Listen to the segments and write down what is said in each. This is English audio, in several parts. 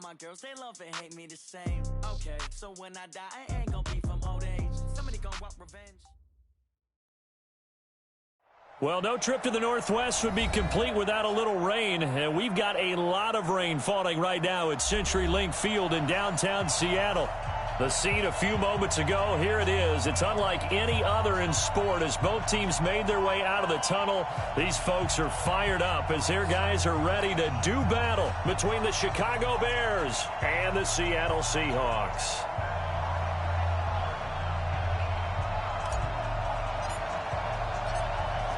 my girls, they love and hate me the same. Okay, so when I die, I ain't gonna be from old age. Somebody gonna want revenge. Well, no trip to the Northwest would be complete without a little rain, and we've got a lot of rain falling right now at CenturyLink Field in downtown Seattle. The scene a few moments ago, here it is. It's unlike any other in sport as both teams made their way out of the tunnel. These folks are fired up as their guys are ready to do battle between the Chicago Bears and the Seattle Seahawks.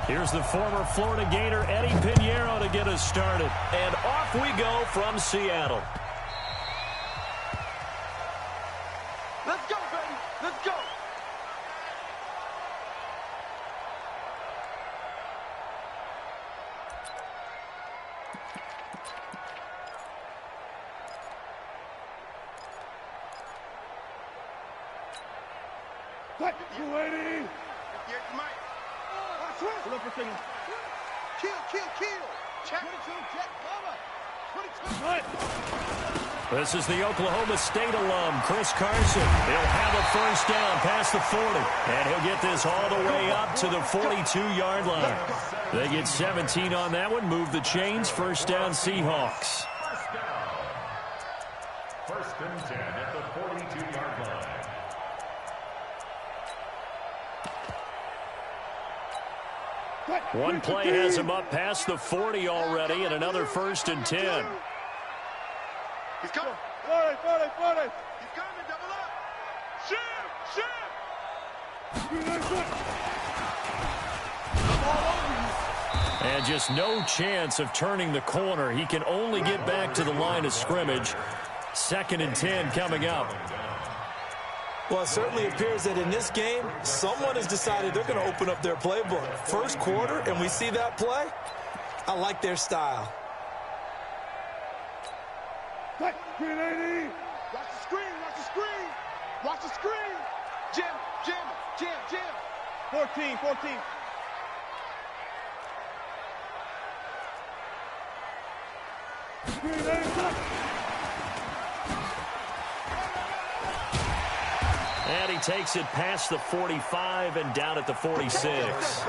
Here's the former Florida Gator Eddie Pinheiro to get us started. And off we go from Seattle. Let's go, baby. Let's go. What? You ready? Yes, Mike. Look for things. Kill. Check. 22, check. Cover. 22. This is the Oklahoma State alum, Chris Carson. He'll have a first down past the 40, and he'll get this all the way up to the 42-yard line. They get 17 on that one, move the chains, first down Seahawks. First and 10 at the 42-yard line. One play has him up past the 40 already, and another first and 10. He's coming. 40. He's coming. Double up. Shoot. And just no chance of turning the corner. He can only get back to the line of scrimmage. Second and 10 coming up. Well, it certainly appears that in this game, someone has decided they're going to open up their playbook. First quarter, and we see that play. I like their style. What? 380. Watch the screen. Jim. 14. And he takes it past the 45 and down at the 46.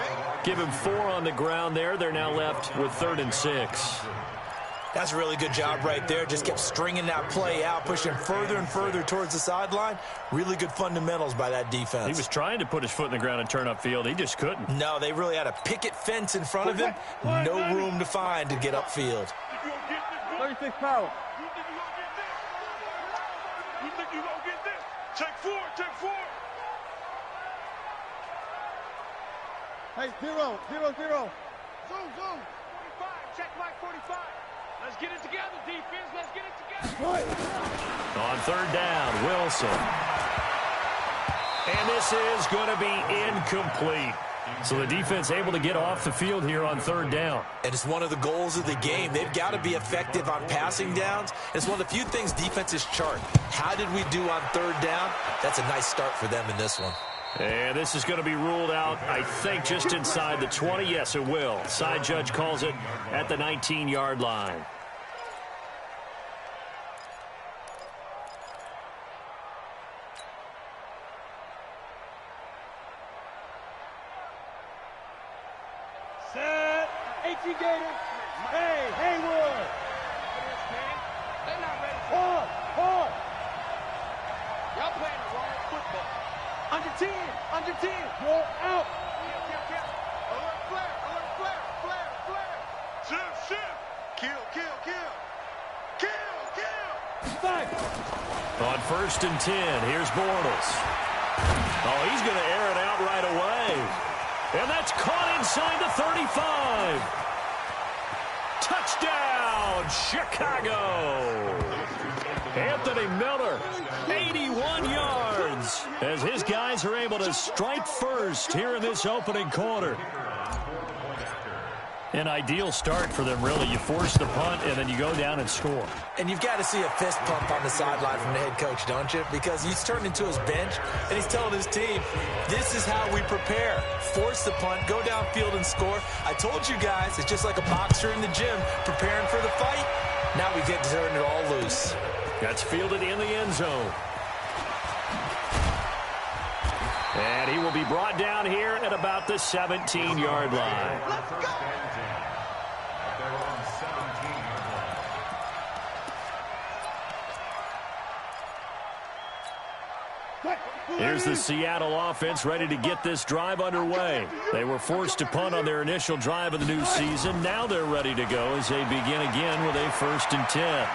Give him 4 on the ground there. They're now left with 3rd and 6. That's a really good job right there. Just kept stringing that play out, pushing further and further towards the sideline. Really good fundamentals by that defense. He was trying to put his foot in the ground and turn upfield. He just couldn't. No, they really had a picket fence in front of him. No room to find to get upfield. 36 power. You think you gonna get this? Take 4. Hey, 0. Zoom. 45. Check Mike 45. Let's get it together, defense. Let's get it together. On 3rd down, Wilson. And this is going to be incomplete. So the defense able to get off the field here on 3rd down. And it's one of the goals of the game. They've got to be effective on passing downs. It's one of the few things defenses chart. How did we do on 3rd down? That's a nice start for them in this one. And this is going to be ruled out, I think, just inside the 20. Yes, it will. Side judge calls it at the 19-yard line. Set. HE Gator. Hey, Haywood. They're not ready. Hard. Y'all playing the wrong football. Under 10. Go out. Alert flare. Shift. Kill. Back. On 1st and 10, here's Bortles. Oh, he's going to air it out right away. And that's caught inside the 35. Touchdown, Chicago. Anthony Miller, 81 yards, as his guys are able to strike first here in this opening quarter. An ideal start for them, really. You force the punt, and then you go down and score. And you've got to see a fist pump on the sideline from the head coach, don't you? Because he's turned into his bench, and he's telling his team, this is how we prepare. Force the punt, go downfield and score. I told you guys, it's just like a boxer in the gym preparing for the fight. Now we get to turn it all loose. That's fielded in the end zone. And he will be brought down here at about the 17-yard line. Let's go! Here's the Seattle offense ready to get this drive underway. They were forced to punt on their initial drive of the new season. Now they're ready to go as they begin again with a 1st and 10.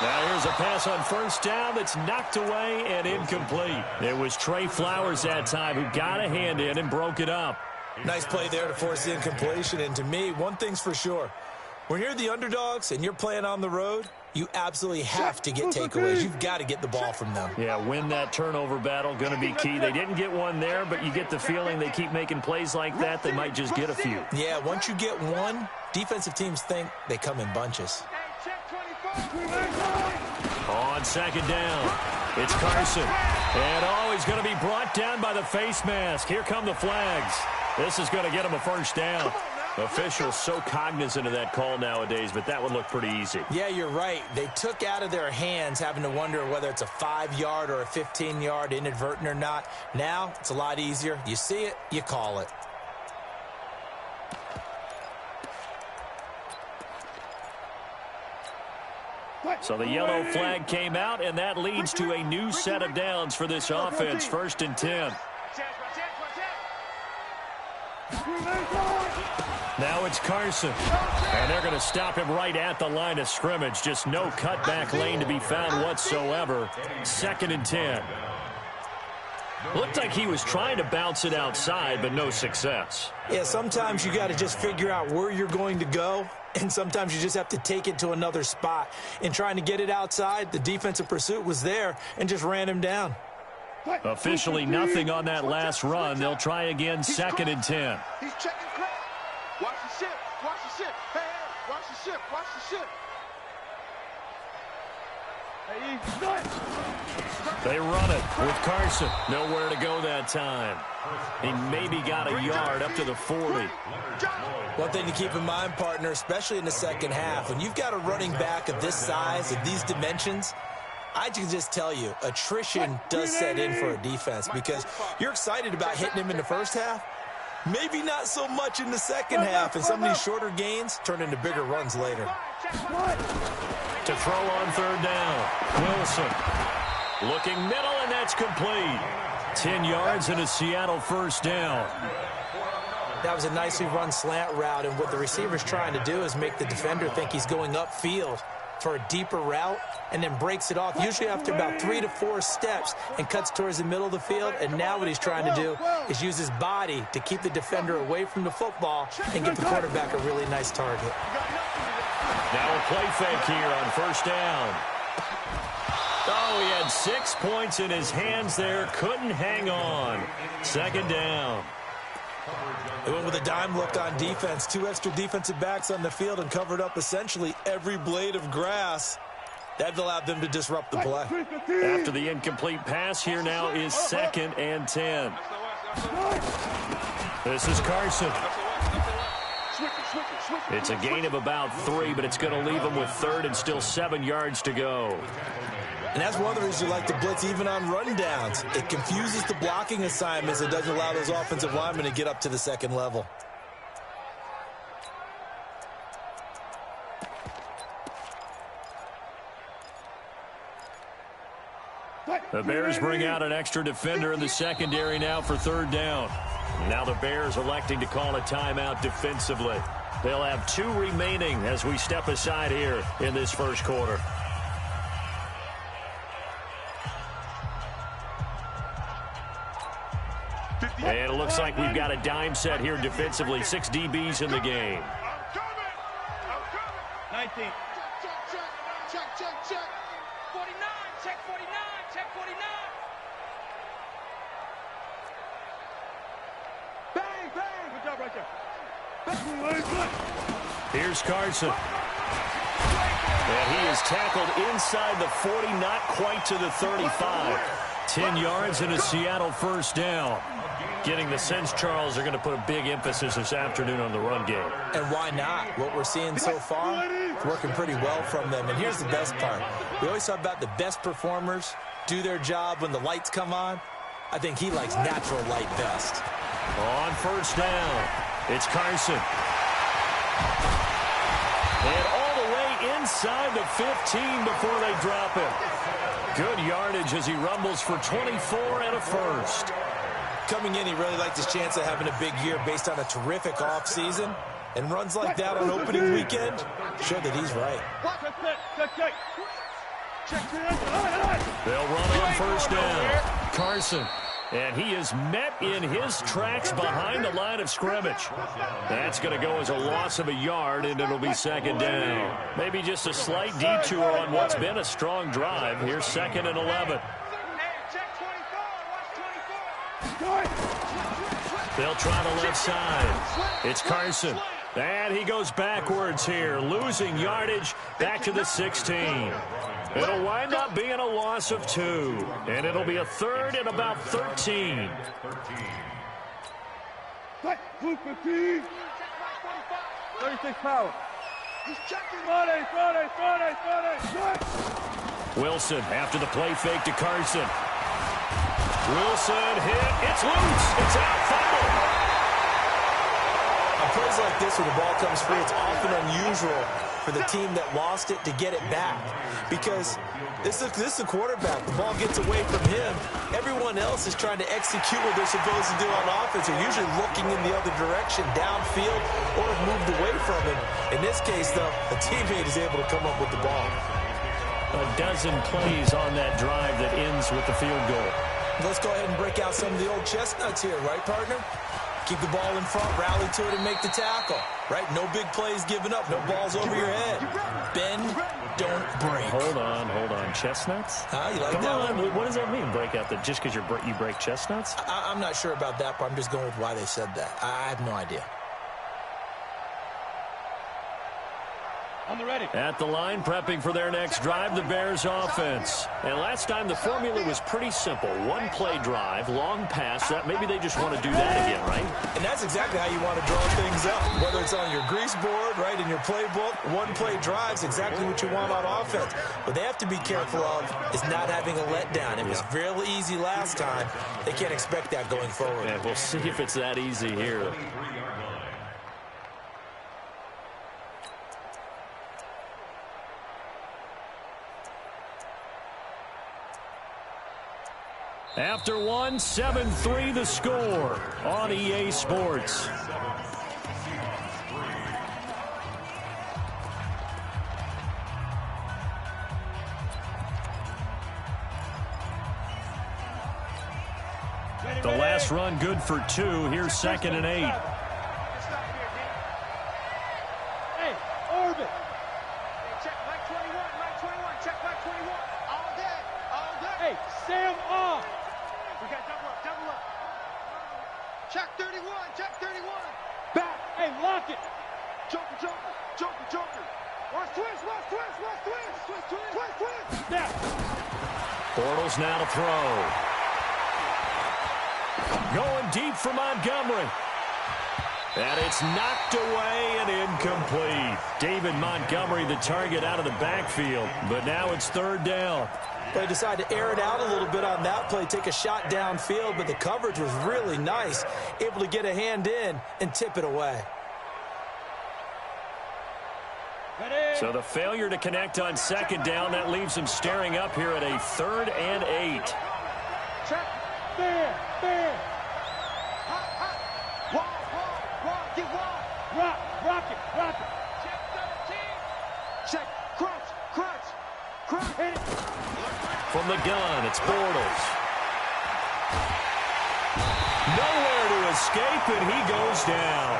Now here's a pass on 1st down that's knocked away and incomplete. It was Trey Flowers that time who got a hand in and broke it up. Nice play there to force the incompletion. And to me, one thing's for sure. When you're the underdogs and you're playing on the road, you absolutely have to get takeaways. You've got to get the ball from them. Yeah, win that turnover battle, going to be key. They didn't get one there, but you get the feeling they keep making plays like that, they might just get a few. Yeah, once you get one, defensive teams think they come in bunches. On 2nd down, it's Carson. And, he's going to be brought down by the face mask. Here come the flags. This is going to get him a 1st down. Officials so cognizant of that call nowadays, but that would look pretty easy. Yeah, you're right. They took out of their hands having to wonder whether it's a 5-yard or a 15-yard inadvertent or not. Now, it's a lot easier. You see it, you call it. So the yellow flag came out, and that leads to a new set of downs for this offense. 1st and 10. Now it's Carson. And they're going to stop him right at the line of scrimmage. Just no cutback lane to be found whatsoever. 2nd and 10. Looked like he was trying to bounce it outside, but no success. Yeah, sometimes you got to just figure out where you're going to go, and sometimes you just have to take it to another spot. In trying to get it outside, the defensive pursuit was there and just ran him down. Officially nothing on that last run. They'll try again, 2nd and 10. He's checking crap. Watch the ship. Watch the ship. Hey, hey, watch the ship. Watch the ship. They run it with Carson. Nowhere to go that time. He maybe got a yard up to the 40. One thing to keep in mind, partner, especially in the second half, when you've got a running back of this size, of these dimensions, I can just tell you, attrition does set in for a defense because you're excited about hitting him in the first half. Maybe not so much in the second half, and some of these shorter gains turn into bigger runs later. To throw on 3rd down, Wilson. Looking middle, and that's complete. 10 yards and a Seattle 1st down. That was a nicely run slant route, and what the receiver's trying to do is make the defender think he's going upfield for a deeper route, and then breaks it off, usually after about 3 to 4 steps, and cuts towards the middle of the field. And now what he's trying to do is use his body to keep the defender away from the football and get the quarterback a really nice target. Now a play fake here on 1st down. Oh, he had 6 points in his hands there. Couldn't hang on. 2nd down. They went with a dime look on defense. 2 extra defensive backs on the field and covered up essentially every blade of grass. That allowed them to disrupt the play. After the incomplete pass, here now is 2nd and 10. This is Carson. It's a gain of about 3, but it's going to leave him with 3rd and still 7 yards to go. And that's one of the reasons you like to blitz even on rundowns. It confuses the blocking assignments. It doesn't allow those offensive linemen to get up to the second level. The Bears bring out an extra defender in the secondary now for 3rd down. Now the Bears electing to call a timeout defensively. They'll have 2 remaining as we step aside here in this 1st quarter. And it looks like we've got a dime set here defensively. 6 DBs in the game. 19. Check. 49. Check 49. Check 49. Bang. Good job right there. Here's Carson. And he is tackled inside the 40, not quite to the 35. 10 yards and a Seattle 1st down. getting the sense, Charles, are going to put a big emphasis this afternoon on the run game. And why not? What we're seeing so far, it's working pretty well from them. And here's the best part. We always talk about the best performers do their job when the lights come on. I think he likes natural light best. On first down, it's Carson. And all the way inside the 15 before they drop him. Good yardage as he rumbles for 24 and a first. Coming in, he really liked his chance of having a big year based on a terrific offseason. And runs like that on opening weekend show that he's right. They'll run on first down. Carson. And he is met in his tracks behind the line of scrimmage. That's going to go as a loss of a yard, and it'll be second down. Maybe just a slight detour on what's been a strong drive. Here's 2nd and 11. They'll try the left side. It's Carson. And he goes backwards here, losing yardage back to the 16. It'll wind up being a loss of 2. And it'll be a 3rd and about 13. 36 power. Wilson after the play fake to Carson. Wilson hit. It's loose. It's out. Fumble. On plays like this where the ball comes free, it's often unusual for the team that lost it to get it back. Because this is the quarterback. The ball gets away from him. Everyone else is trying to execute what they're supposed to do on offense. They're usually looking in the other direction, downfield, or have moved away from him. In this case, though, a teammate is able to come up with the ball. A dozen plays on that drive that ends with the field goal. Let's go ahead and break out some of the old chestnuts here, right, partner? Keep the ball in front, rally to it, and make the tackle, right? No big plays given up, no balls over your head. Bend, don't break. Hold on. Chestnuts? You like Come that on. one? What does that mean, break out? Just because you break chestnuts? I'm not sure about that, but I'm just going with why they said that. I have no idea. On the ready. At the line, prepping for their next drive, the Bears offense. And last time, the formula was pretty simple. One play drive, long pass. Maybe they just want to do that again, right? And that's exactly how you want to draw things up. Whether it's on your grease board, right, in your playbook, one play drive's exactly what you want on offense. What they have to be careful of is not having a letdown. It was real easy last time. They can't expect that going forward. Yeah, we'll see if it's that easy here. After one, 7-3 the score on EA Sports. The last run good for 2. Here's 2nd and 8. Hey, orbit. Check Mike 21, Mike 21, check Mike 21. All day, all day. Hey, Sam off. We got double up. Check 31, check 31. Back. Hey, lock it. Joker. Watch twist. Snap. Bortles now to throw. Going deep for Montgomery. And it's knocked away and incomplete. David Montgomery, the target out of the backfield. But now it's 3rd down. They decided to air it out a little bit on that play, take a shot downfield, but the coverage was really nice. Able to get a hand in and tip it away. So the failure to connect on 2nd down, that leaves them staring up here at a 3rd and 8. Check. Fair. Wall, get wall. Rock it. Check 13. Check, crunch. Hit it. From the gun, it's Bortles. Nowhere to escape, and he goes down.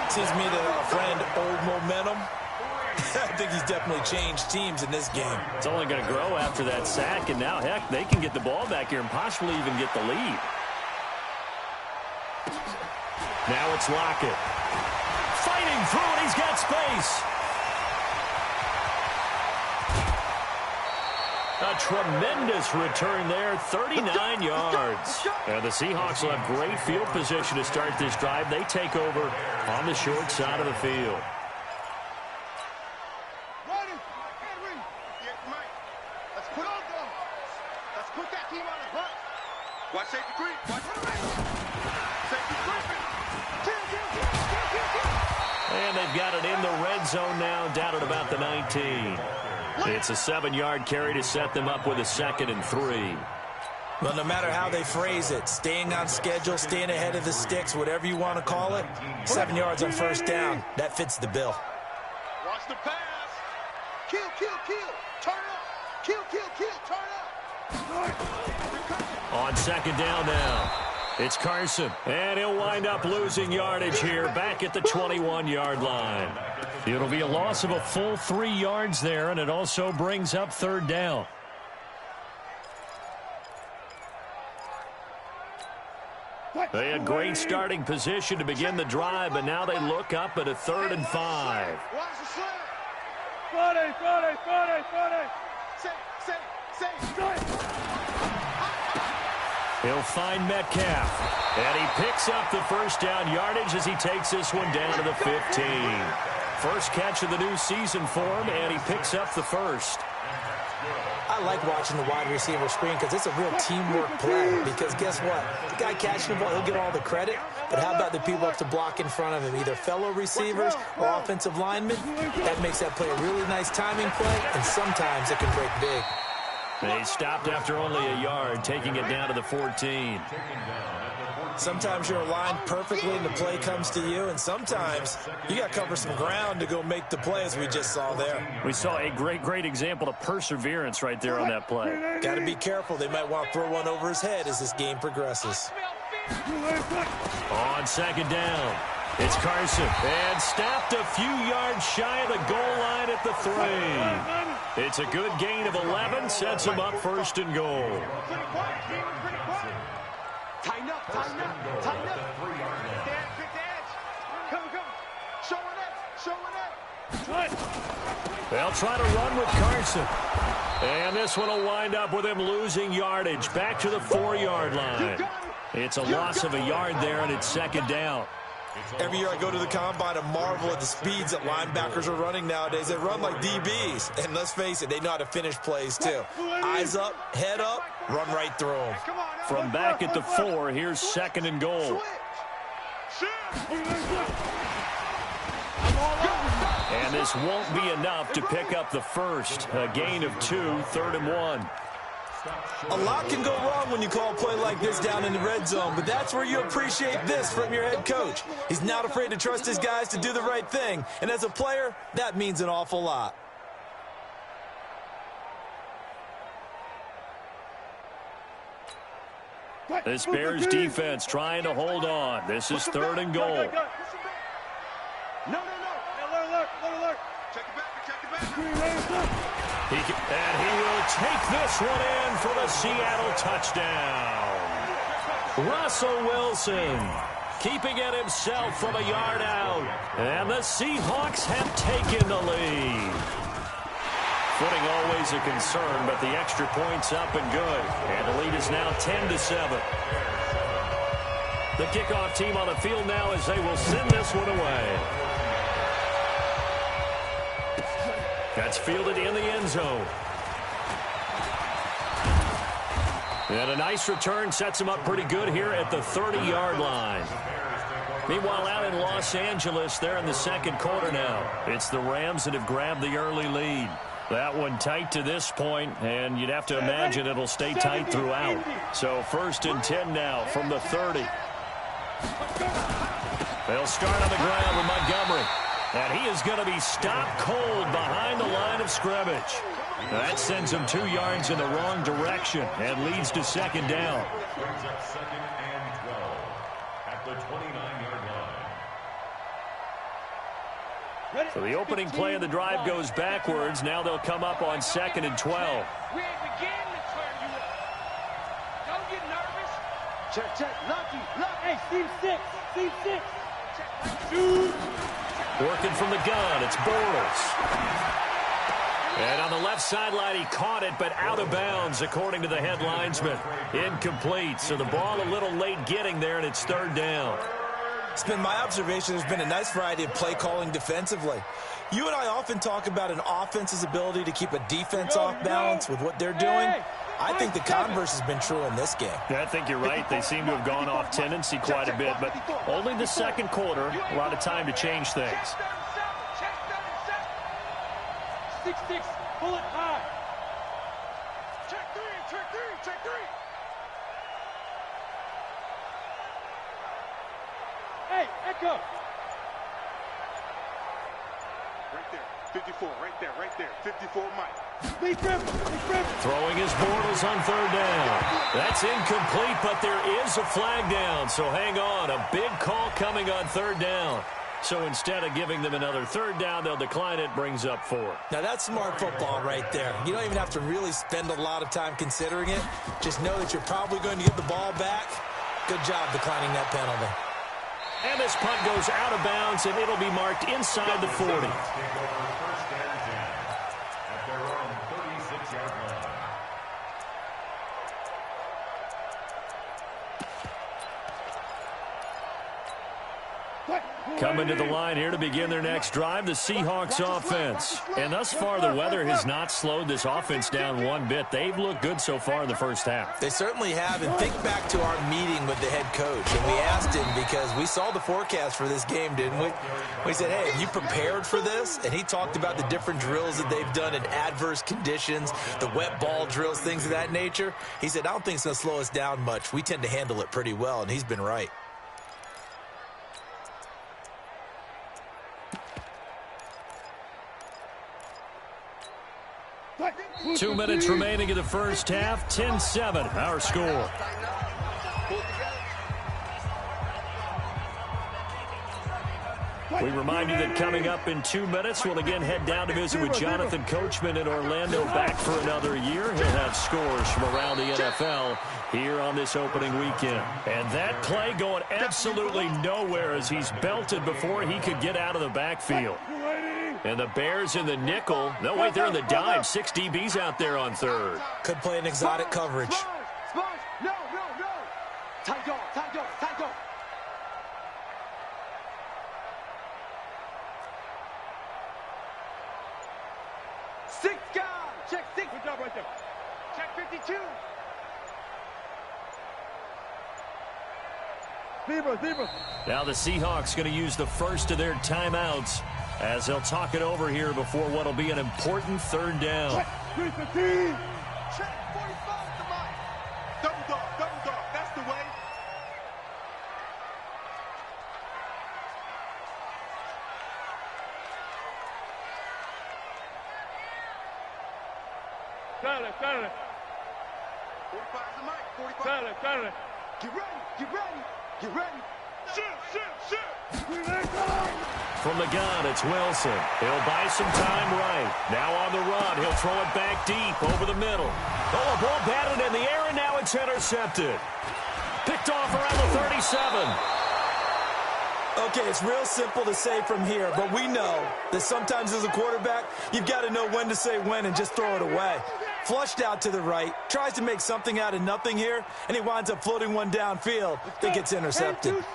Seems to me that our friend, old momentum, I think he's definitely changed teams in this game. It's only going to grow after that sack, and now, heck, they can get the ball back here and possibly even get the lead. Now it's Lockett. Fighting through it, he's got space. A tremendous return there, 39 yards. And the Seahawks will have great field position to start this drive. They take over on the short side of the field. Watch safety creep. Watch safety creeping. And they've got it in the red zone now, down at about the 19. It's a 7-yard carry to set them up with a 2nd and 3. Well, no matter how they phrase it, staying on schedule, staying ahead of the sticks, whatever you want to call it, 7 yards on first down, that fits the bill. Watch the pass. Kill, kill, kill. Turn up. Kill, kill, kill. Turn up. On 2nd down now, it's Carson. And he'll wind up losing yardage here back at the 21-yard line. It'll be a loss of a full 3 yards there, and it also brings up 3rd down. They had great starting position to begin the drive, but now they look up at a 3rd and 5. Watch the slam. 40. He'll find Metcalf, and he picks up the first down yardage as he takes this one down to the 15. First catch of the new season for him, and he picks up the first. I like watching the wide receiver screen because it's a real teamwork play. Because guess what? The guy catching the ball, he'll get all the credit. But how about the people up to block in front of him, either fellow receivers or offensive linemen? That makes that play a really nice timing play, and sometimes it can break big. They stopped after only a yard, taking it down to the 14. Sometimes you're aligned perfectly and the play comes to you, and sometimes you got to cover some ground to go make the play, as we just saw there. We saw a great example of perseverance right there on that play. Got to be careful. They might want to throw one over his head as this game progresses. On 2nd down, it's Carson, and stopped a few yards shy of the goal line at the 3. It's a good gain of 11, sets him up 1st and goal. Tighten up. Stand, pick the edge. Come. Showing it. They'll try to run with Carson. And this one will wind up with him losing yardage back to the 4-yard line. It's a loss of a yard there, and it's 2nd down. Every year I go to the combine and marvel at the speeds that linebackers are running nowadays. They run like DBs. And let's face it, they know how to finish plays too. Eyes up, head up, run right through them. From back at the 4, here's 2nd and goal. And this won't be enough to pick up the first. A gain of 2, 3rd and 1. A lot can go wrong when you call a play like this down in the red zone, but that's where you appreciate this from your head coach. He's not afraid to trust his guys to do the right thing, and as a player, that means an awful lot. This Bears defense trying to hold on. This is 3rd and goal. No. Alert. Check it back. And he will take this one in for the Seattle touchdown. Russell Wilson keeping it himself from a yard out. And the Seahawks have taken the lead. Footing always a concern, but the extra point's up and good. And the lead is now 10-7. The kickoff team on the field now as they will send this one away. That's fielded in the end zone. And a nice return sets him up pretty good here at the 30-yard line. Meanwhile, out in Los Angeles, they're in the 2nd quarter now. It's the Rams that have grabbed the early lead. That one tight to this point, and you'd have to imagine it'll stay tight throughout. So 1st and 10 now from the 30. They'll start on the ground with Montgomery. And he is going to be stopped cold behind the line of scrimmage. That sends him 2 yards in the wrong direction and leads to 2nd down. Brings up 2nd and 12 at the 29-yard line. So the opening play of the drive goes backwards. Now they'll come up on 2nd and 12. We ain't beginning to turn you up. Don't get nervous. Check. Lucky. Hey, Steve 6. Working from the gun, it's Bortles. And on the left sideline, he caught it, but out of bounds, according to the head linesman. Incomplete, so the ball a little late getting there, and it's third down. It's been my observation there's been a nice variety of play calling defensively. You and I often talk about an offense's ability to keep a defense off balance with what they're doing. I think the converse has been true in this game. Yeah, I think you're right. They seem to have gone off tendency quite a bit, but only the second quarter, a lot of time to change things. 6-6, pull it high. Check three. Hey, Echo. Right there, 54, right there, 54 Mike. Lead grip. Throwing his Bortles on third down. That's incomplete, but there is a flag down, so hang on. A big call coming on third down. So instead of giving them another third down, they'll decline it, brings up 4. Now, that's smart football right there. You don't even have to really spend a lot of time considering it. Just know that you're probably going to get the ball back. Good job declining that penalty. And this punt goes out of bounds, and it'll be marked inside the 40. Take over first and 10 at their own 36-yard line. Coming to the line here to begin their next drive, the Seahawks offense. And thus far, the weather has not slowed this offense down one bit. They've looked good so far in the first half. They certainly have. And think back to our meeting with the head coach. And we asked him, because we saw the forecast for this game, didn't we? We said, hey, have you prepared for this? And he talked about the different drills that they've done in adverse conditions, the wet ball drills, things of that nature. He said, I don't think it's going to slow us down much. We tend to handle it pretty well, and he's been right. Two minutes remaining in the first half. 10-7, our score. We remind you that coming up in 2 minutes, we'll again head down to visit with Jonathan Coachman in Orlando, back for another year. He'll have scores from around the NFL here on this opening weekend. And that play going absolutely nowhere as he's belted before he could get out of the backfield. And the Bears in the nickel. No, wait, they're in the dime. 6 DBs out there on third. Could play an exotic coverage. No. Tight dog. 6 guys. Check 6. Good job right there. Check 52. Zebra. Now the Seahawks going to use the first of their timeouts as they'll talk it over here before what will be an important third down. Check 45 to Mike. Double dog. That's the way. Saturday. 45 to Mike. 45. Saturday. Get ready. Shoot. From the gun, it's Wilson. He'll buy some time right. Now on the run, he'll throw it back deep over the middle. Oh, a ball batted in the air, and now it's intercepted. Picked off around the 37. Okay, it's real simple to say from here, but we know that sometimes as a quarterback, you've got to know when to say when and just throw it away. Flushed out to the right, tries to make something out of nothing here, and he winds up floating one downfield that gets intercepted. Mike,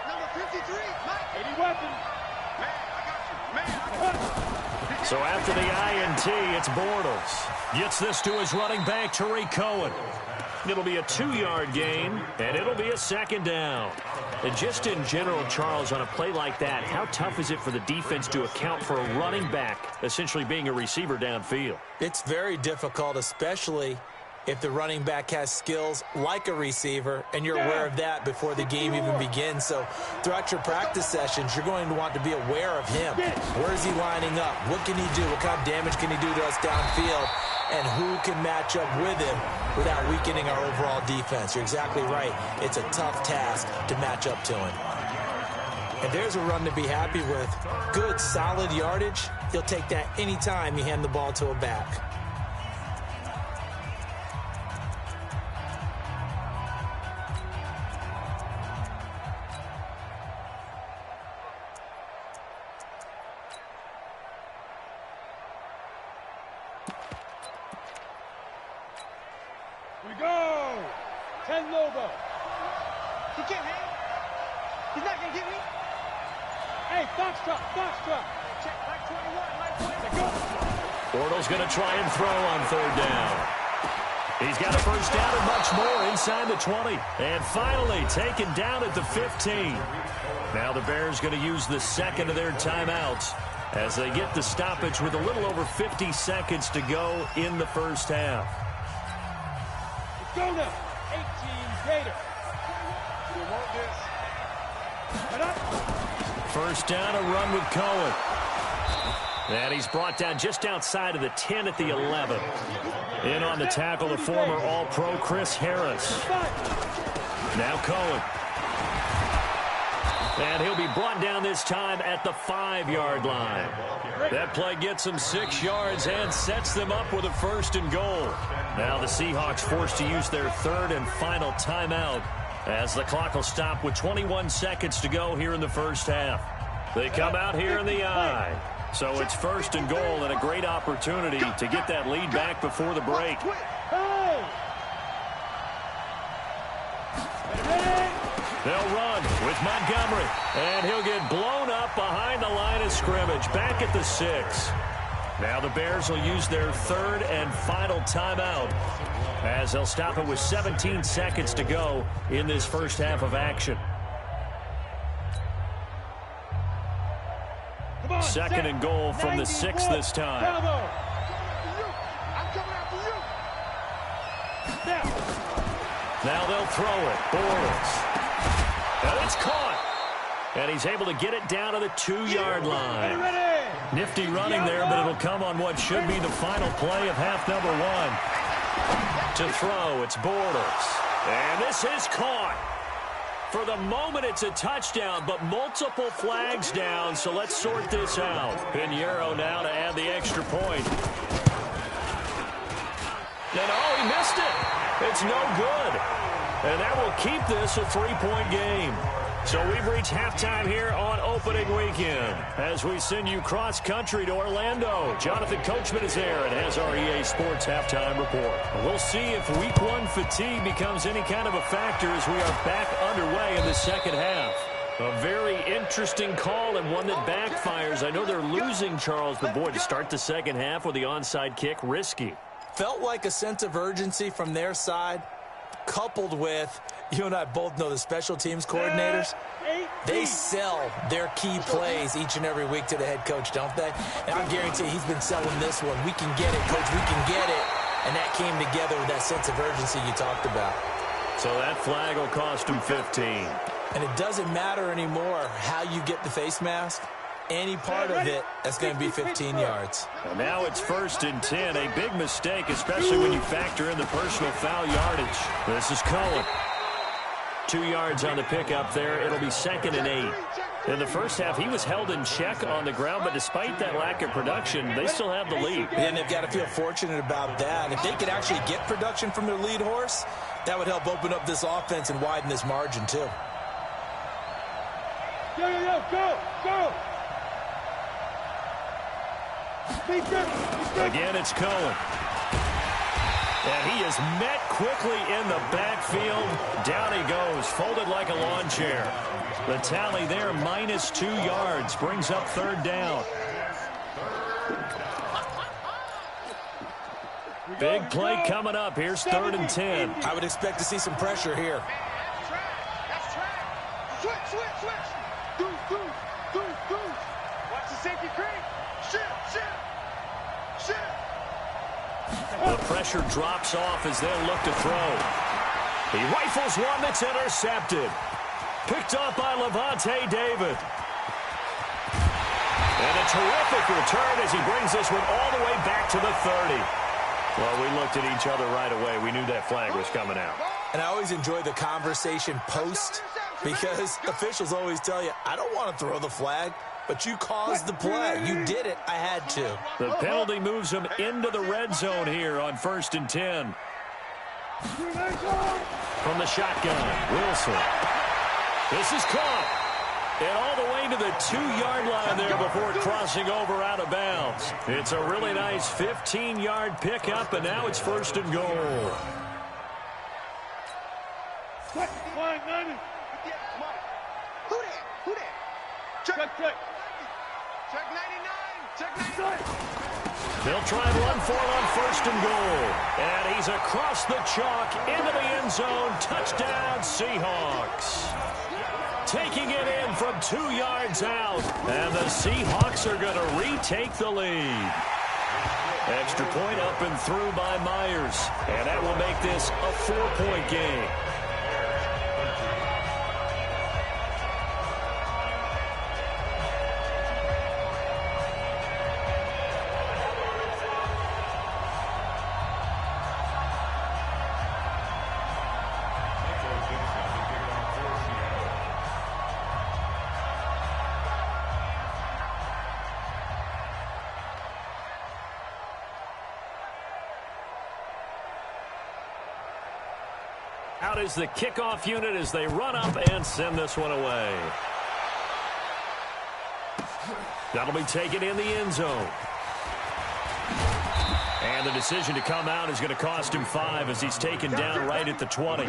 number 53. Mike. 80 weapons. Man, I got you. So after the INT, it's Bortles. Gets this to his running back, Tariq Cohen. It'll be a 2-yard gain, and it'll be a second down. And just in general, Charles, on a play like that, how tough is it for the defense to account for a running back essentially being a receiver downfield? It's very difficult, especially if the running back has skills like a receiver, and you're aware of that before the game even begins. So throughout your practice sessions, you're going to want to be aware of him. Where is he lining up? What can he do? What kind of damage can he do to us downfield? And who can match up with him without weakening our overall defense? You're exactly right. It's a tough task to match up to him. And there's a run to be happy with. Good, solid yardage. He'll take that anytime you hand the ball to a back. We go. 10 Lobo. He can't hang. He's not going to get me. Hey, Foxtrot, Foxtrot. Check, like 21, like 20. Go. Bortles going to try and throw on third down. He's got a first down and much more inside the 20. And finally taken down at the 15. Now the Bears going to use the second of their timeouts as they get the stoppage with a little over 50 seconds to go in the first half. Let's go now. 18 Gator. We want this. Get up. First down, a run with Cohen. And he's brought down just outside of the 10 at the 11. In on the tackle, the former All-Pro Chris Harris. Now Cohen. And he'll be brought down this time at the 5-yard line. That play gets him 6 yards and sets them up with a first and goal. Now the Seahawks forced to use their third and final timeout as the clock will stop with 21 seconds to go here in the first half. They come out here in the eye. So it's first and goal and a great opportunity to get that lead back before the break. They'll run with Montgomery, and he'll get blown up behind the line of scrimmage, back at the 6. Now the Bears will use their third and final timeout as they'll stop it with 17 seconds to go in this first half of action. Second and goal from the 6 this time. I'm coming after you. Now they'll throw it. Bortles. And it's caught. And he's able to get it down to the 2-yard line. Nifty running there, but it'll come on what should be the final play of half number 1. To throw, it's Bortles. And this is caught. For the moment, it's a touchdown, but multiple flags down, so let's sort this out. Pinheiro now to add the extra point. And oh, he missed it. It's no good. And that will keep this a 3-point game. So we've reached halftime here on opening weekend as we send you cross-country to Orlando. Jonathan Coachman is there and has our EA Sports halftime report. We'll see if Week 1 fatigue becomes any kind of a factor as we are back underway in the second half. A very interesting call and one that backfires. I know they're losing, Charles, but boy, to start the second half with the onside kick, risky. Felt like a sense of urgency from their side, coupled with, you and I both know the special teams coordinators, they sell their key plays each and every week to the head coach, don't they? And I guarantee he's been selling this one. We can get it, coach, we can get it. And that came together with that sense of urgency you talked about. So that flag will cost him 15. And it doesn't matter anymore how you get the face mask. Any part of it, that's going to be 15 yards. And now it's first and 10. A big mistake, especially when you factor in the personal foul yardage. This is Cohen. 2 yards on the pickup there. It'll be second and 8. In the first half, he was held in check on the ground, but despite that lack of production, they still have the lead. And they've got to feel fortunate about that. If they could actually get production from their lead horse, that would help open up this offense and widen this margin, too. Go! Again, it's Cohen. And he is met quickly in the backfield. Down he goes, folded like a lawn chair. The tally there, -2 yards, brings up third down. Big play coming up. Here's third and 10. I would expect to see some pressure here. That's track. Switch. Do. Watch the safety creep. Shit. The pressure drops off as they'll look to throw. He rifles one that's intercepted. Picked off by Levante David. And a terrific return as he brings this one all the way back to the 30. Well, we looked at each other right away. We knew that flag was coming out. And I always enjoy the conversation post because officials always tell you, I don't want to throw the flag, but you caused the play. You did it. I had to. The penalty moves him into the red zone here on first and 10. From the shotgun, Wilson. This is caught. And all the way to the 2-yard line there before crossing over out of bounds. It's a really nice 15-yard pickup, and now it's first and goal. Flying 90. Who that? Who that? Check. Check 99. Check 99. They'll try and run for it on 1st and goal. And he's across the chalk into the end zone. Touchdown, Seahawks. Taking it in from 2 yards out. And the Seahawks are going to retake the lead. Extra point up and through by Myers. And that will make this a 4-point game. Out is the kickoff unit as they run up and send this one away. That'll be taken in the end zone. And the decision to come out is going to cost him 5 as he's taken down right at the 20.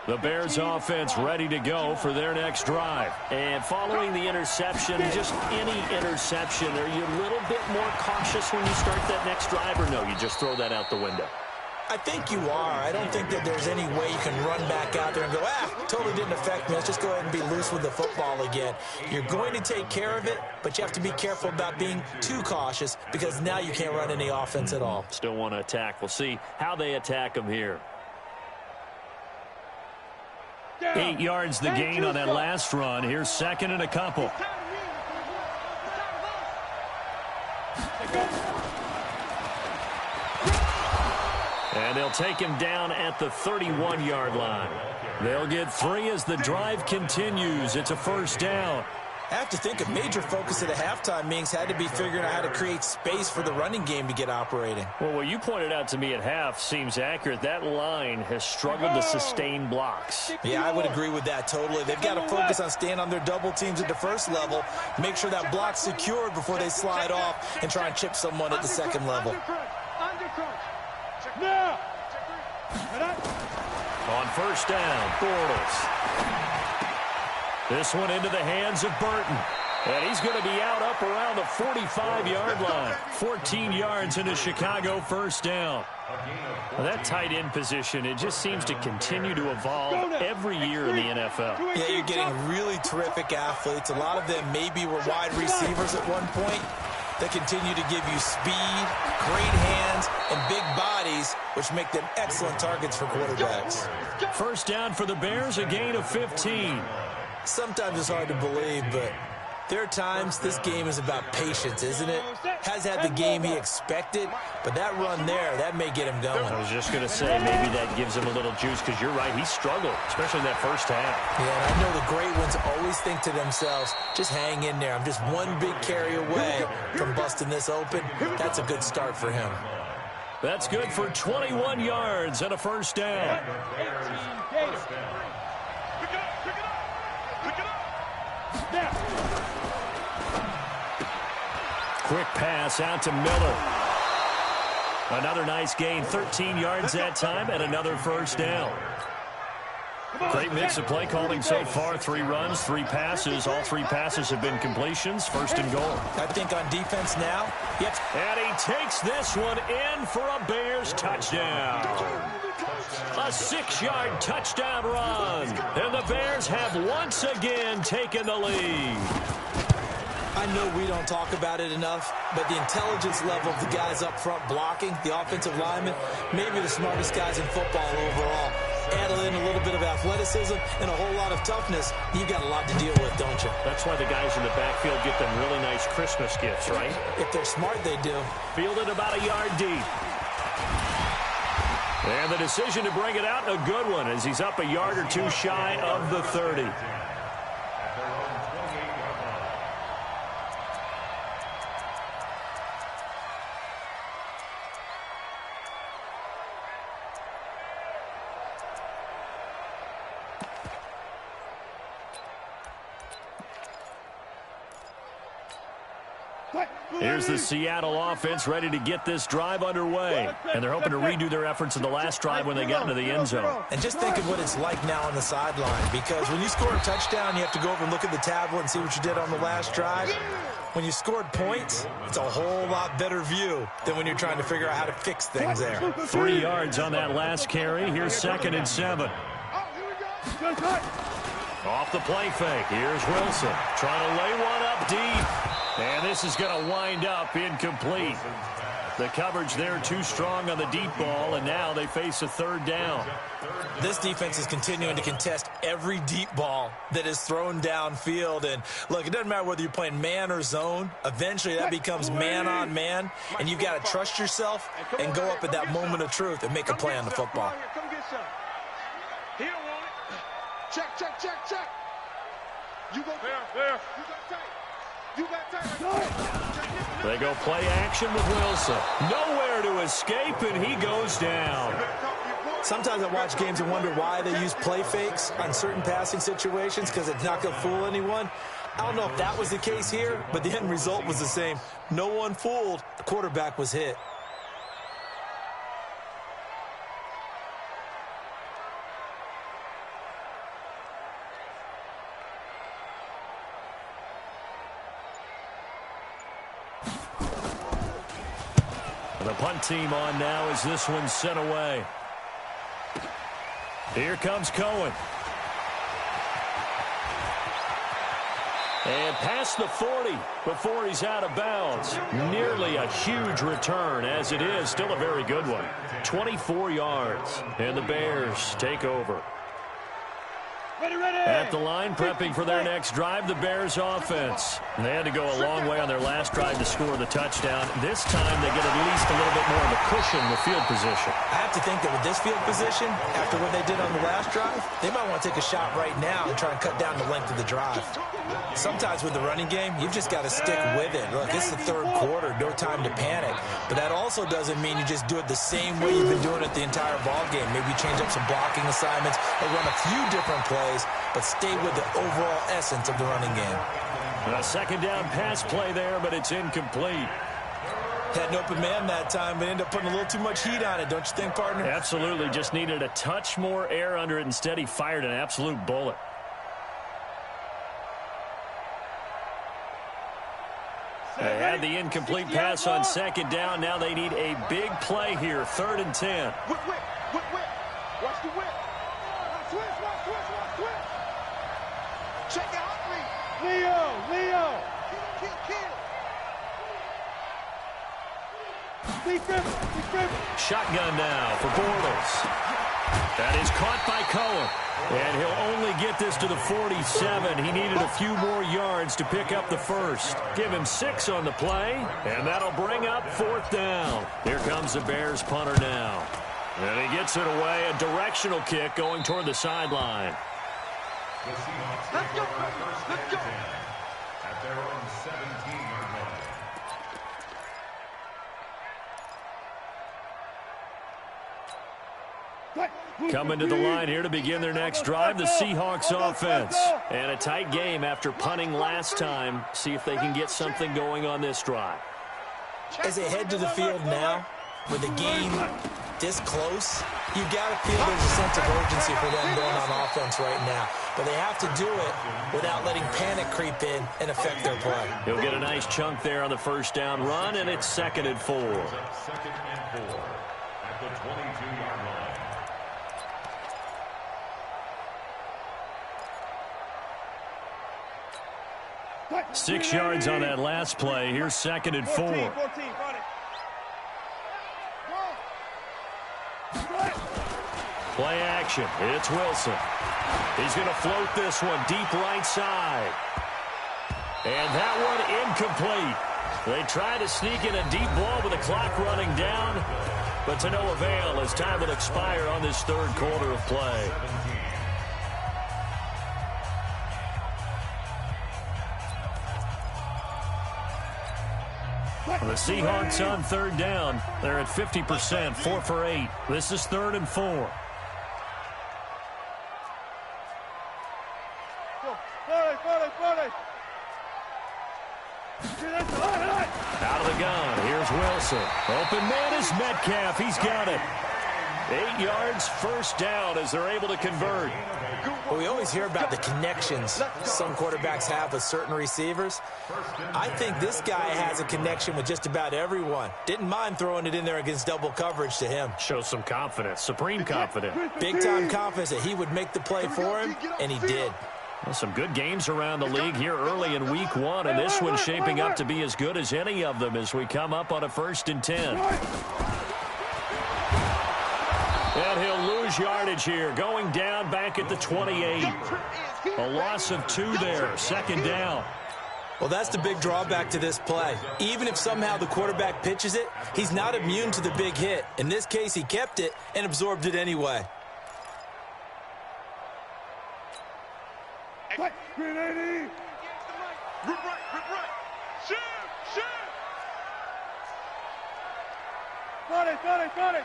The Bears offense ready to go for their next drive. And following the interception, just any interception, are you a little bit more cautious when you start that next drive, or no, you just throw that out the window? I think you are. I don't think that there's any way you can run back out there and go, totally didn't affect me. Let's just go ahead and be loose with the football again. You're going to take care of it, but you have to be careful about being too cautious because now you can't run any offense at all. Still want to attack. We'll see how they attack them here. 8 yards the gain on that last run. Here's 2nd and a couple. And they'll take him down at the 31-yard line. They'll get 3 as the drive continues. It's a 1st down. I have to think a major focus at a halftime means had to be figuring out how to create space for the running game to get operating. Well, what you pointed out to me at half seems accurate. That line has struggled to sustain blocks. Yeah, I would agree with that totally. They've got to focus on staying on their double teams at the 1st level, make sure that block's secured before they slide off and try and chip someone at the 2nd level. Now. On 1st down, Bortles. This one into the hands of Burton. And he's going to be out up around the 45-yard line. 14 yards into Chicago 1st down. Well, that tight end position, it just seems to continue to evolve every year in the NFL. Yeah, you're getting really terrific athletes. A lot of them maybe were wide receivers at one point. They continue to give you speed, great hands, and big bodies, which make them excellent targets for quarterbacks. 1st down for the Bears, a gain of 15. Sometimes it's hard to believe, but there are times this game is about patience, isn't it? Has had the game he expected, but that run there, that may get him going. I was just going to say maybe that gives him a little juice because you're right, he struggled, especially in that 1st half. Yeah, and I know the great ones always think to themselves, just hang in there. I'm just one big carry away from busting this open. That's a good start for him. That's good for 21 yards and a 1st down. Quick pass out to Miller. Another nice gain, 13 yards that time, and another 1st down. Great mix of play calling so far. 3 runs, 3 passes. All 3 passes have been completions. 1st and goal. I think on defense now, yep. And he takes this one in for a Bears touchdown. A 6-yard touchdown run. And the Bears have once again taken the lead. I know we don't talk about it enough, but the intelligence level of the guys up front blocking, the offensive linemen, maybe the smartest guys in football overall. Add in a little bit of athleticism and a whole lot of toughness, you've got a lot to deal with, don't you? That's why the guys in the backfield get them really nice Christmas gifts, right? If they're smart, they do. Fielded about a yard deep. And the decision to bring it out, a good one, as he's up a yard or 2 shy of the 30. Here's the Seattle offense ready to get this drive underway. And they're hoping to redo their efforts in the last drive when they got into the end zone. And just think of what it's like now on the sideline, because when you score a touchdown, you have to go over and look at the tablet and see what you did on the last drive. When you scored points, it's a whole lot better view than when you're trying to figure out how to fix things there. 3 yards on that last carry. Here's 2nd and 7. Off the play fake. Here's Wilson trying to lay one up deep. And this is going to wind up incomplete. The coverage there too strong on the deep ball, and now they face a 3rd down. This defense is continuing to contest every deep ball that is thrown downfield. And look, it doesn't matter whether you're playing man or zone. Eventually that becomes man on man, and you've got to trust yourself and go up at that moment of truth and make a play on the football. Come get some. He don't want it. Check, check, check, check. You go there. You got tight. You got tight. They go play action with Wilson. Nowhere to escape, and he goes down. Sometimes I watch games and wonder why they use play fakes on certain passing situations, because it's not going to fool anyone. I don't know if that was the case here, but the end result was the same. No one fooled. The quarterback was hit. The punt team on now as this one's sent away. Here comes Cohen. And past the 40 before he's out of bounds. Nearly a huge return, as it is. Still a very good one. 24 yards. And the Bears take over. At the line, prepping for their next drive, the Bears offense. And they had to go a long way on their last drive to score the touchdown. This time, they get at least a little bit more of a cushion with field position. I have to think that with this field position, after what they did on the last drive, they might want to take a shot right now and try and cut down the length of the drive. Sometimes with the running game, you've just got to stick with it. Look, it's the 3rd quarter, no time to panic. But that also doesn't mean you just do it the same way you've been doing it the entire ball game. Maybe change up some blocking assignments or run a few different plays, but stay with the overall essence of the running game. A 2nd down pass play there, but it's incomplete. Had an open man that time, but ended up putting a little too much heat on it, don't you think, partner? Absolutely. Just needed a touch more air under it. Instead, he fired an absolute bullet. They had the incomplete pass on 2nd down. Now they need a big play here. 3rd and 10. Whip. Watch the whip. Switch. Check out Leo. Kill. Shotgun now for Bortles. That is caught by Cohen. And he'll only get this to the 47. He needed a few more yards to pick up the first. Give him 6 on the play, and that'll bring up 4th down. Here comes the Bears punter now. And he gets it away, a directional kick going toward the sideline. Let's go. At their own 17-yard line. Coming to the line here to begin their next drive, the Seahawks offense. And a tight game after punting last time. See if they can get something going on this drive. As they head to the field now, with the game this close, you got to feel there's a sense of urgency for them going on offense right now. But they have to do it without letting panic creep in and affect their play. He'll get a nice chunk there on the 1st down run, and it's 2nd and 4. 2nd and 4 at the 22-yard line. 6 yards on that last play. Here's 2nd and 4. 14. Play action. It's Wilson. He's going to float this one deep right side. And that one incomplete. They try to sneak in a deep ball with the clock running down, but to no avail as time will expire on this 3rd quarter of play. The Seahawks on 3rd down. They're at 50%, 4 for 8. This is 3rd and 4. Out of the gun, here's Wilson. Open man is Metcalf. He's got it. 8 yards, first down as they're able to convert. Well, we always hear about the connections some quarterbacks have with certain receivers. I think this guy has a connection with just about everyone. Didn't mind throwing it in there against double coverage to him. Shows some confidence, supreme confidence. Big-time confidence that he would make the play for him, and he did. Well, some good games around the league here early in week 1, and this one's shaping up to be as good as any of them as we come up on a 1st and 10. And he'll lose yardage here, going down back at the 28. A loss of 2 there, 2nd down. Well, that's the big drawback to this play. Even if somehow the quarterback pitches it, he's not immune to the big hit. In this case, he kept it and absorbed it anyway. Rip right. Shoot. Got it.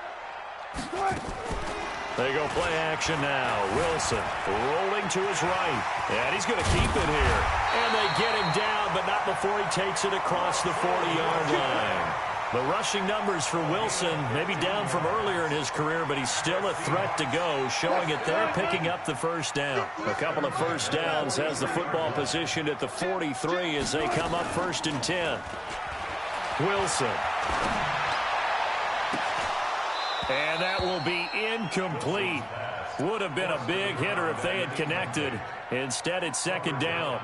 They go play action now. Wilson rolling to his right. And he's going to keep it here. And they get him down, but not before he takes it across the 40-yard line. The rushing numbers for Wilson, maybe down from earlier in his career, but he's still a threat to go, showing it there, picking up the first down. A couple of first downs has the football positioned at the 43 as they come up 1st and 10. Wilson. And that will be incomplete. Would have been a big hitter if they had connected. Instead, it's 2nd down.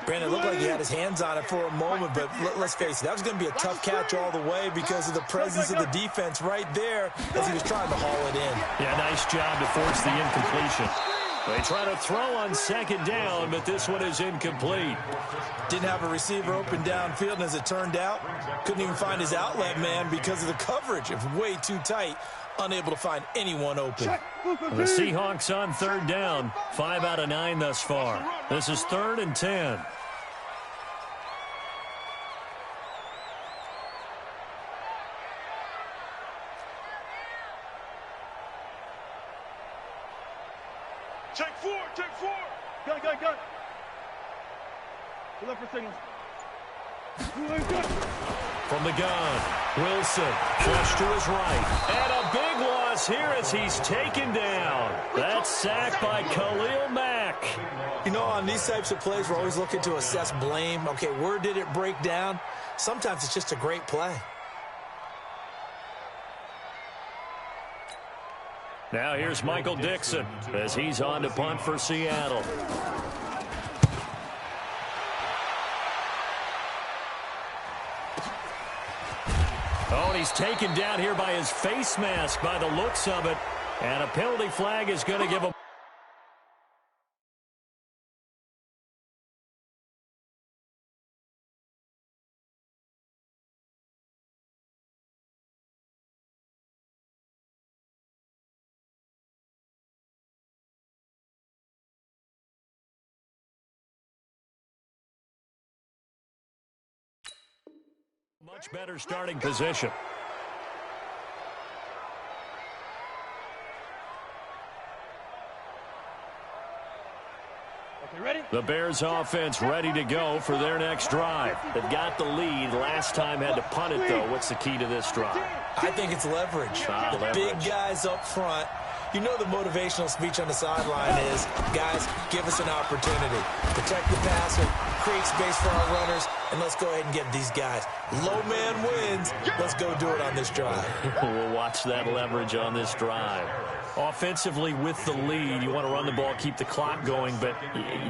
Brandon, it looked like he had his hands on it for a moment, but let's face it, that was going to be a tough catch all the way because of the presence of the defense right there as he was trying to haul it in. Yeah, nice job to force the incompletion. They try to throw on 2nd down, but this one is incomplete. Didn't have a receiver open downfield, and as it turned out, couldn't even find his outlet man because of the coverage. It was way too tight, unable to find anyone open. The Seahawks on 3rd down, 5 out of 9 thus far. This is 3rd and 10. Take four. Gun. Pull up for signals. From the gun, Wilson, flush to his right. And a big loss here as he's taken down. That's sacked by Khalil Mack. You know, on these types of plays, we're always looking to assess blame. Okay, where did it break down? Sometimes it's just a great play. Now here's Michael Dixon as he's on to punt for Seattle. Oh, and he's taken down here by his face mask by the looks of it. And a penalty flag is going to give him. Much better starting position. Okay, ready? The Bears offense ready to go for their next drive. They've got the lead. Last time had to punt it, though. What's the key to this drive? I think it's leverage. The big guys up front. You know the motivational speech on the sideline is, guys, give us an opportunity. Protect the passer, create space for our runners, and let's go ahead and get these guys. Low man wins. Let's go do it on this drive. We'll watch that leverage on this drive. Offensively, with the lead, you want to run the ball, keep the clock going, but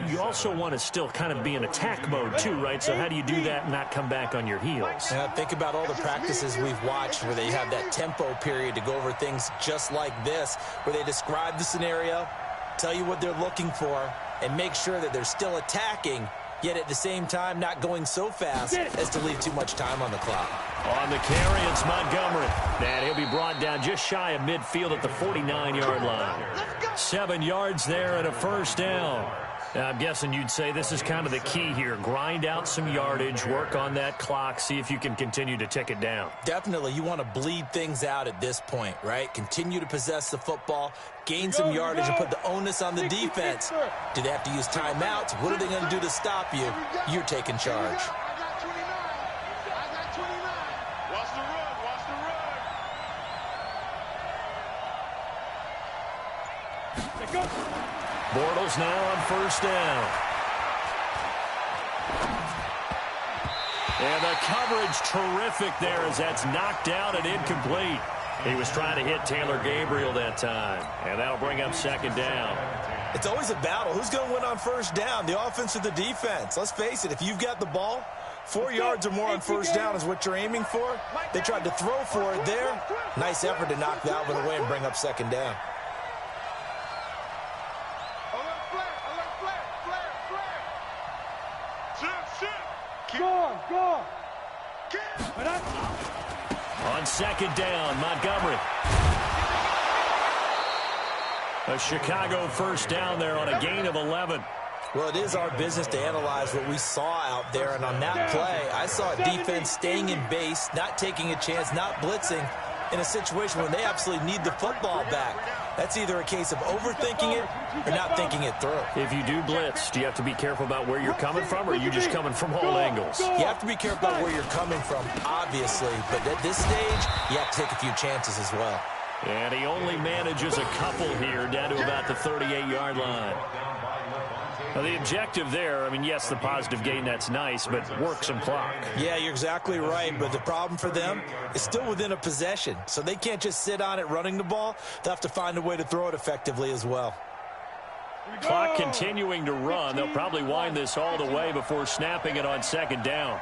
you also want to still kind of be in attack mode too, right? So how do you do that and not come back on your heels? Yeah, think about all the practices we've watched where they have that tempo period to go over things just like this, where they describe the scenario, tell you what they're looking for, and make sure that they're still attacking, yet at the same time not going so fast as to leave too much time on the clock. On the carry, it's Montgomery. And he'll be brought down just shy of midfield at the 49-yard line. 7 yards there and a first down. Now, I'm guessing you'd say this is kind of the key here. Grind out some yardage, work on that clock, see if you can continue to tick it down. Definitely. You want to bleed things out at this point, right? Continue to possess the football, gain some yardage, and put the onus on the defense. Do they have to use timeouts? What are they going to do to stop you? You're taking charge. Bortles now on first down. And the coverage terrific there as that's knocked out and incomplete. He was trying to hit Taylor Gabriel that time. And that'll bring up second down. It's always a battle. Who's going to win on first down, the offense or the defense? Let's face it, if you've got the ball, 4 yards or more on first down is what you're aiming for. They tried to throw for it there. Nice effort to knock that one away and bring up second down. Go. On second down, Montgomery. A Chicago first down there on a gain of 11. Well, it is our business to analyze what we saw out there, and on that play, I saw a defense staying in base, not taking a chance, not blitzing in a situation when they absolutely need the football back. That's either a case of overthinking it or not thinking it through. If you do blitz, do you have to be careful about where you're coming from, or are you just coming from all angles? You have to be careful about where you're coming from, obviously, but at this stage, you have to take a few chances as well. And he only manages a couple here down to about the 38-yard line. Now, the objective there, I mean, yes, the positive gain, that's nice, but work some clock. Yeah, you're exactly right, but the problem for them is still within a possession, so they can't just sit on it running the ball. They'll have to find a way to throw it effectively as well. Clock continuing to run. They'll probably wind this all the way before snapping it on second down.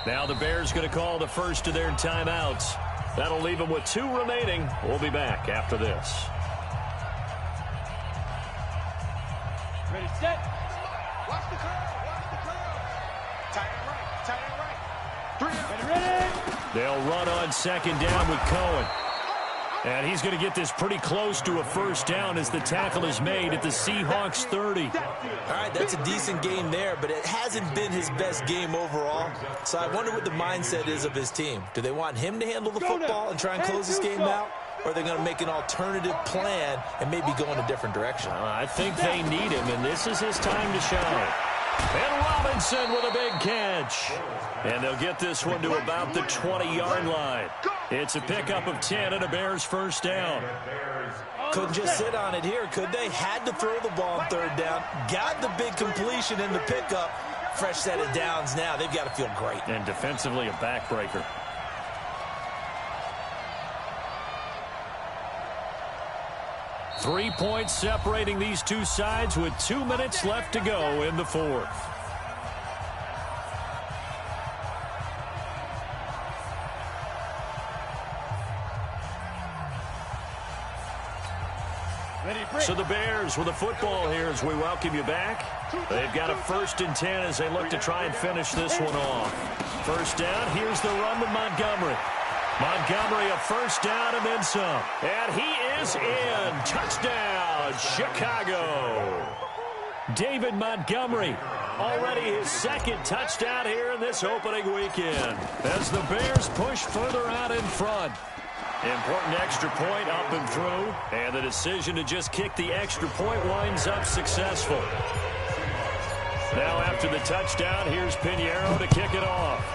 Now the Bears going to call the first of their timeouts. That'll leave them with 2 remaining. We'll be back after this. Ready, set. Watch the curl. Tight end right. Ready. They'll run on second down with Cohen. And he's going to get this pretty close to a first down as the tackle is made at the Seahawks 30. All right, that's a decent game there, but it hasn't been his best game overall. So I wonder what the mindset is of his team. Do they want him to handle the football and try and close this game out? Or are they going to make an alternative plan and maybe go in a different direction? I think they need him, and this is his time to shine. And Robinson with a big catch. And they'll get this one to about the 20-yard line. It's a pickup of 10 and a Bears first down. Couldn't just sit on it here, could they? Had to throw the ball on third down. Got the big completion in the pickup. Fresh set of downs now. They've got to feel great. And defensively a backbreaker. Three points separating these two sides with 2 minutes left to go in the fourth. So the Bears with the football here as we welcome you back. They've got a 1st and 10 as they look to try and finish this one off. First down, here's the run with Montgomery. Montgomery a first down and then some. And he is in. Touchdown, Chicago. David Montgomery, already his 2nd touchdown here in this opening weekend. As the Bears push further out in front. Important extra point up and through. And the decision to just kick the extra point winds up successful. Now after the touchdown, here's Pinheiro to kick it off.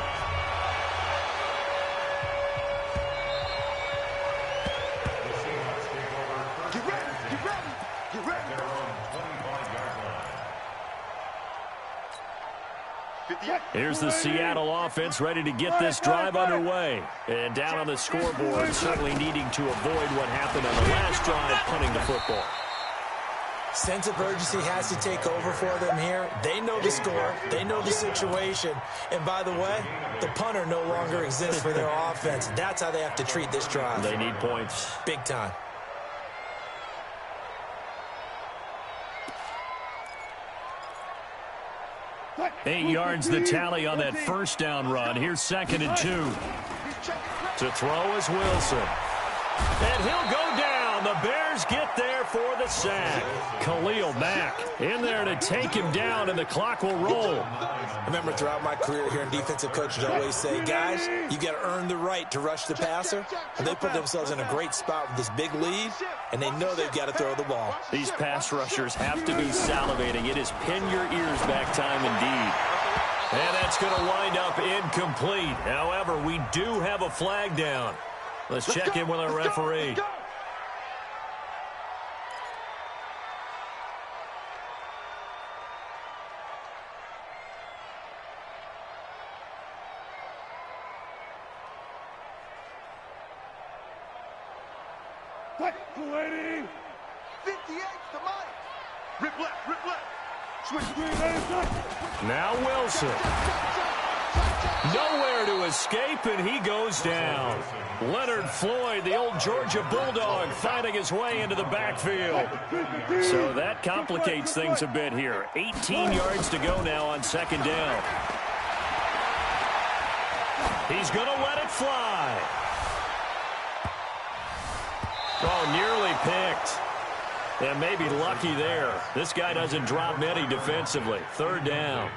Here's the Seattle offense ready to get this drive underway. And down on the scoreboard, certainly needing to avoid what happened on the last drive, punting the football. Sense of urgency has to take over for them here. They know the score. They know the situation. And by the way, the punter no longer exists for their offense. That's how they have to treat this drive. They need points. Big time. Eight yards the tally on that first down run. Here's 2nd and 2. To throw is Wilson. And he'll go down And the Bears get there for the sack. Khalil Mack in there to take him down, and the clock will roll. I remember throughout my career here in defensive coaches always say, guys, you got to earn the right to rush the passer. And they put themselves in a great spot with this big lead, and they know they've got to throw the ball. These pass rushers have to be salivating. It is pin your ears back time indeed. And that's going to wind up incomplete. However, we do have a flag down. Let's check in with our referee. Waiting. 58 to Mike. Rip left, rip left. Switch green, now Wilson. Nowhere to escape, and he goes down. Leonard Floyd, the old Georgia Bulldog, fighting his way into the backfield. So that complicates things a bit here. 18 yards to go now on second down. He's going to let it fly. Oh, nearly picked. And maybe lucky there. This guy doesn't drop many defensively. Third down.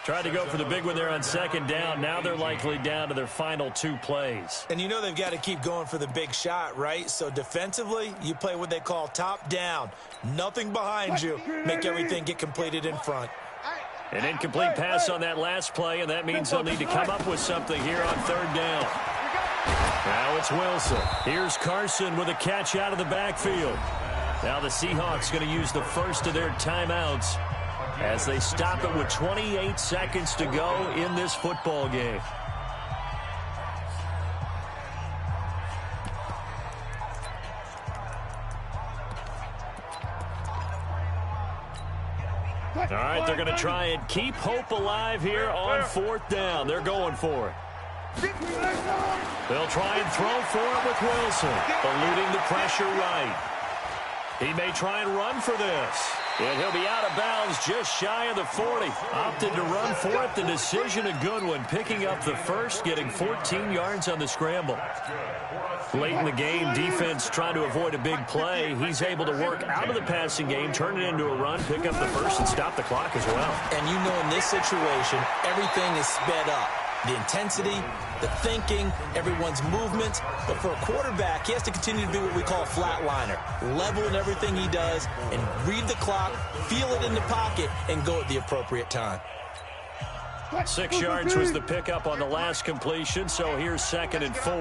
Tried to go for the big one there on second down. Now they're likely down to their final 2 plays. And you know they've got to keep going for the big shot, right? So defensively, you play what they call top down. Nothing behind you. Make everything get completed in front. An incomplete pass on that last play, and that means they'll need to come up with something here on third down. Now it's Wilson. Here's Carson with a catch out of the backfield. Now the Seahawks going to use the first of their timeouts as they stop it with 28 seconds to go in this football game. All right, they're going to try and keep hope alive here on fourth down. They're going for it. They'll try and throw for it with Wilson, eluding the pressure right. He may try and run for this. And he'll be out of bounds just shy of the 40. Opted to run for it. The decision a good one. Picking up the first, getting 14 yards on the scramble. Late in the game, defense trying to avoid a big play. He's able to work out of the passing game, turn it into a run, pick up the first, and stop the clock as well. And you know in this situation, everything is sped up. The intensity, the thinking, everyone's movements. But for a quarterback, he has to continue to be what we call a flatliner. Level in everything he does and read the clock, feel it in the pocket, and go at the appropriate time. 6 yards was the pickup on the last completion, so here's 2nd and 4.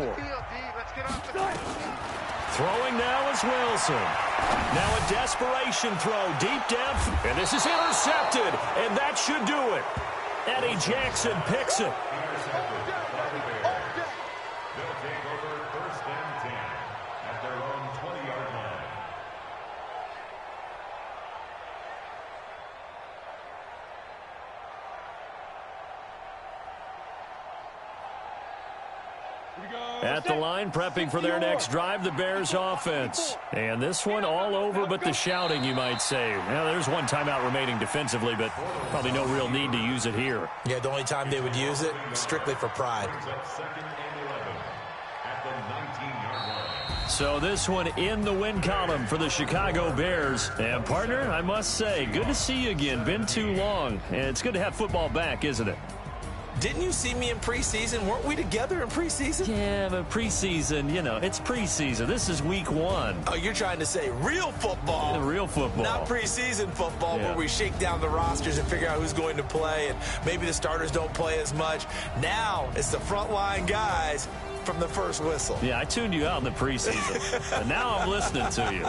Throwing now is Wilson. Now a desperation throw deep down. And this is intercepted, and that should do it. Eddie Jackson picks it. They'll take over 1st and 10 at their own 20-yard line. At the line, prepping for their next drive, the Bears offense. And this one all over but the shouting, you might say. Now, there's one timeout remaining defensively, but probably no real need to use it here. Yeah, the only time they would use it, strictly for pride. 2nd and 11 at the 19-yard line. So this one in the win column for the Chicago Bears. And, partner, I must say, good to see you again. Been too long. And it's good to have football back, isn't it? Didn't you see me in preseason? Weren't we together in preseason? Yeah, but preseason, you know, it's preseason. This is week 1. Oh, you're trying to say real football. Yeah, real football. Not preseason football Yeah. where we shake down the rosters and figure out who's going to play, and maybe the starters don't play as much. Now it's the frontline guys from the first whistle. Yeah, I tuned you out in the preseason. And now I'm listening to you.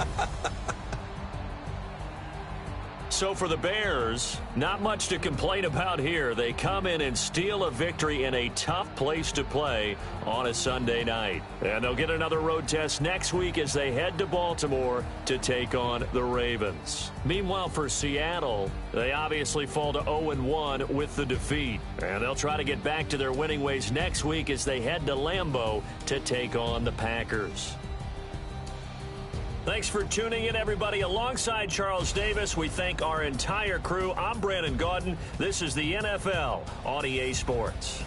So for the Bears, not much to complain about here. They come in and steal a victory in a tough place to play on a Sunday night. And they'll get another road test next week as they head to Baltimore to take on the Ravens. Meanwhile, for Seattle, they obviously fall to 0-1 with the defeat. And they'll try to get back to their winning ways next week as they head to Lambeau to take on the Packers. Thanks for tuning in, everybody. Alongside Charles Davis, we thank our entire crew. I'm Brandon Gaudin. This is the NFL on EA Sports.